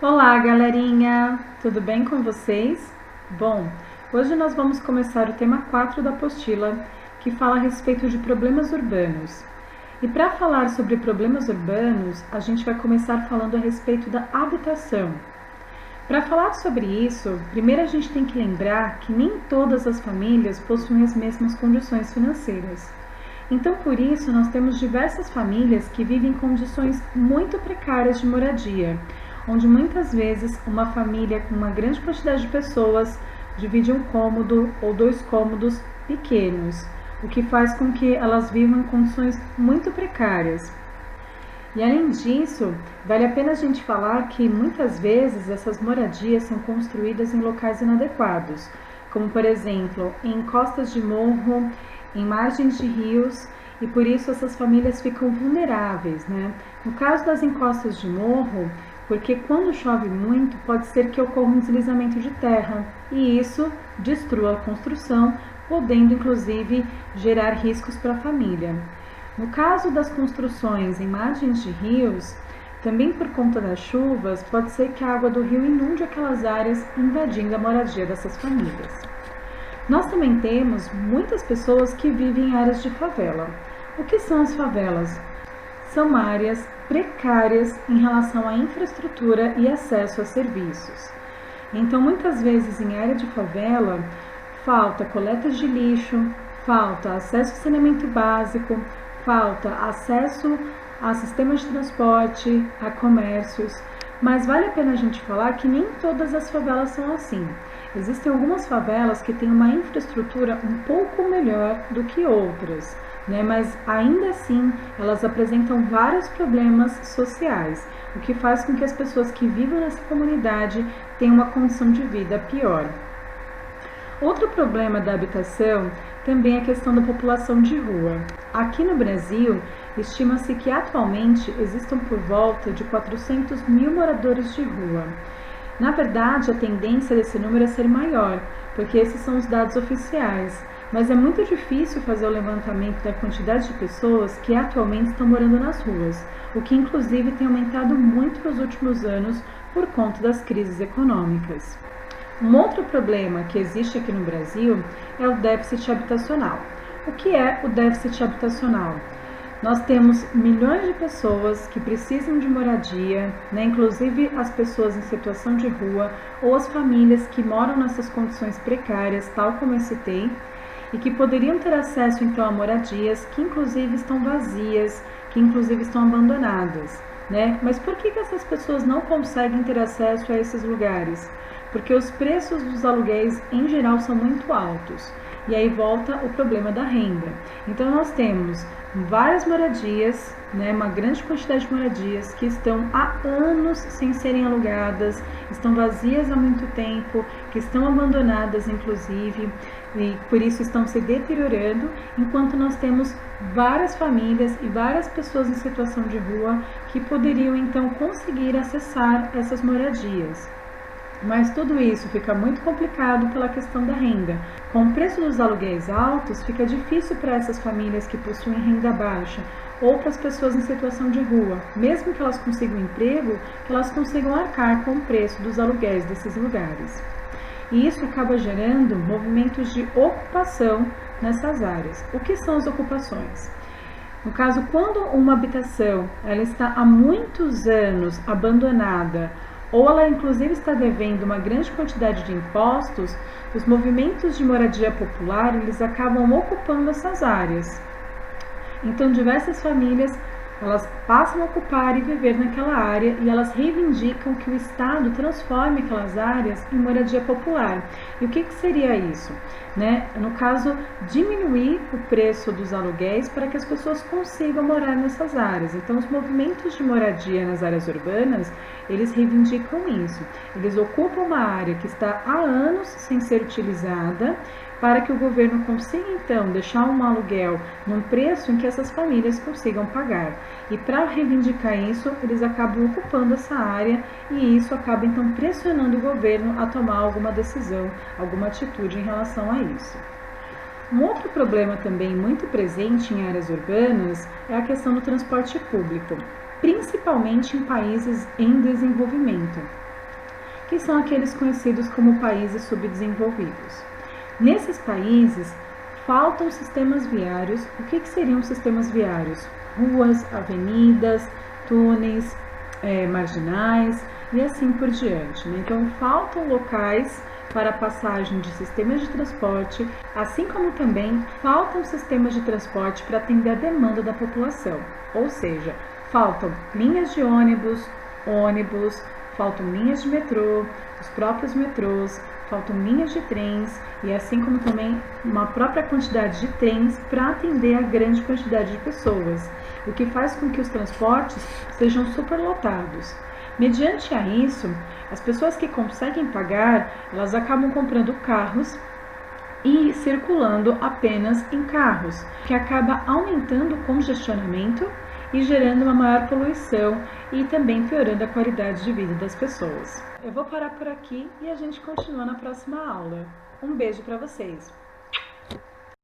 Olá, galerinha! Tudo bem com vocês? Bom, hoje nós vamos começar o tema 4 da apostila, que fala a respeito de problemas urbanos. E para falar sobre problemas urbanos, a gente vai começar falando a respeito da habitação. Para falar sobre isso, primeiro a gente tem que lembrar que nem todas as famílias possuem as mesmas condições financeiras. Então, por isso, nós temos diversas famílias que vivem em condições muito precárias de moradia, onde muitas vezes uma família com uma grande quantidade de pessoas divide um cômodo ou dois cômodos pequenos, o que faz com que elas vivam em condições muito precárias. E além disso, vale a pena a gente falar que muitas vezes essas moradias são construídas em locais inadequados, como por exemplo em encostas de morro, em margens de rios, e por isso essas famílias ficam vulneráveis, né? No caso das encostas de morro, porque quando chove muito pode ser que ocorra um deslizamento de terra e isso destrua a construção, podendo inclusive gerar riscos para a família. No caso das construções em margens de rios, também por conta das chuvas, pode ser que a água do rio inunde aquelas áreas, invadindo a moradia dessas famílias. Nós também temos muitas pessoas que vivem em áreas de favela. O que são as favelas? São áreas precárias em relação à infraestrutura e acesso a serviços. Então, muitas vezes em área de favela, falta coleta de lixo, falta acesso a saneamento básico, falta acesso a sistemas de transporte, a comércios, mas vale a pena a gente falar que nem todas as favelas são assim. Existem algumas favelas que têm uma infraestrutura um pouco melhor do que outras, né? Mas ainda assim elas apresentam vários problemas sociais, o que faz com que as pessoas que vivem nessa comunidade tenham uma condição de vida pior. Outro problema da habitação também é a questão da população de rua. Aqui no Brasil, estima-se que atualmente existam por volta de 400 mil moradores de rua. Na verdade, a tendência desse número é ser maior, porque esses são os dados oficiais, mas é muito difícil fazer o levantamento da quantidade de pessoas que atualmente estão morando nas ruas, o que inclusive tem aumentado muito nos últimos anos por conta das crises econômicas. Um outro problema que existe aqui no Brasil é o déficit habitacional. O que é o déficit habitacional? Nós temos milhões de pessoas que precisam de moradia, né? Inclusive as pessoas em situação de rua ou as famílias que moram nessas condições precárias, tal como eu citei, e que poderiam ter acesso então a moradias que inclusive estão vazias, que inclusive estão abandonadas, né? Mas por que essas pessoas não conseguem ter acesso a esses lugares? Porque os preços dos aluguéis em geral são muito altos. E aí volta o problema da renda. Então nós temos várias moradias, né, uma grande quantidade de moradias que estão há anos sem serem alugadas, estão vazias há muito tempo, que estão abandonadas inclusive, e por isso estão se deteriorando, enquanto nós temos várias famílias e várias pessoas em situação de rua que poderiam então conseguir acessar essas moradias. Mas tudo isso fica muito complicado pela questão da renda. Com o preço dos aluguéis altos, fica difícil para essas famílias que possuem renda baixa ou para as pessoas em situação de rua, mesmo que elas consigam emprego, que elas consigam arcar com o preço dos aluguéis desses lugares. E isso acaba gerando movimentos de ocupação nessas áreas. O que são as ocupações? No caso, quando uma habitação ela está há muitos anos abandonada, ou ela inclusive está devendo uma grande quantidade de impostos, os movimentos de moradia popular eles acabam ocupando essas áreas. Então diversas famílias elas passam a ocupar e viver naquela área e elas reivindicam que o Estado transforme aquelas áreas em moradia popular. E o que seria isso? Né? No caso, diminuir o preço dos aluguéis para que as pessoas consigam morar nessas áreas. Então, os movimentos de moradia nas áreas urbanas, eles reivindicam isso. Eles ocupam uma área que está há anos sem ser utilizada, para que o governo consiga então deixar um aluguel num preço em que essas famílias consigam pagar. E para reivindicar isso, eles acabam ocupando essa área e isso acaba então pressionando o governo a tomar alguma decisão, alguma atitude em relação a isso. Um outro problema também muito presente em áreas urbanas é a questão do transporte público, principalmente em países em desenvolvimento. que são aqueles conhecidos como países subdesenvolvidos. Nesses países, faltam sistemas viários. O que seriam sistemas viários? Ruas, avenidas, túneis, marginais e assim por diante, né? Então, faltam locais para a passagem de sistemas de transporte, assim como também faltam sistemas de transporte para atender a demanda da população. Ou seja, faltam linhas de ônibus, faltam linhas de metrô, os próprios metrôs, faltam linhas de trens e assim como também uma própria quantidade de trens para atender a grande quantidade de pessoas, o que faz com que os transportes sejam superlotados. Mediante a isso, as pessoas que conseguem pagar, elas acabam comprando carros e circulando apenas em carros, que acaba aumentando o congestionamento e gerando uma maior poluição e também piorando a qualidade de vida das pessoas. Eu vou parar por aqui e a gente continua na próxima aula. Um beijo para vocês!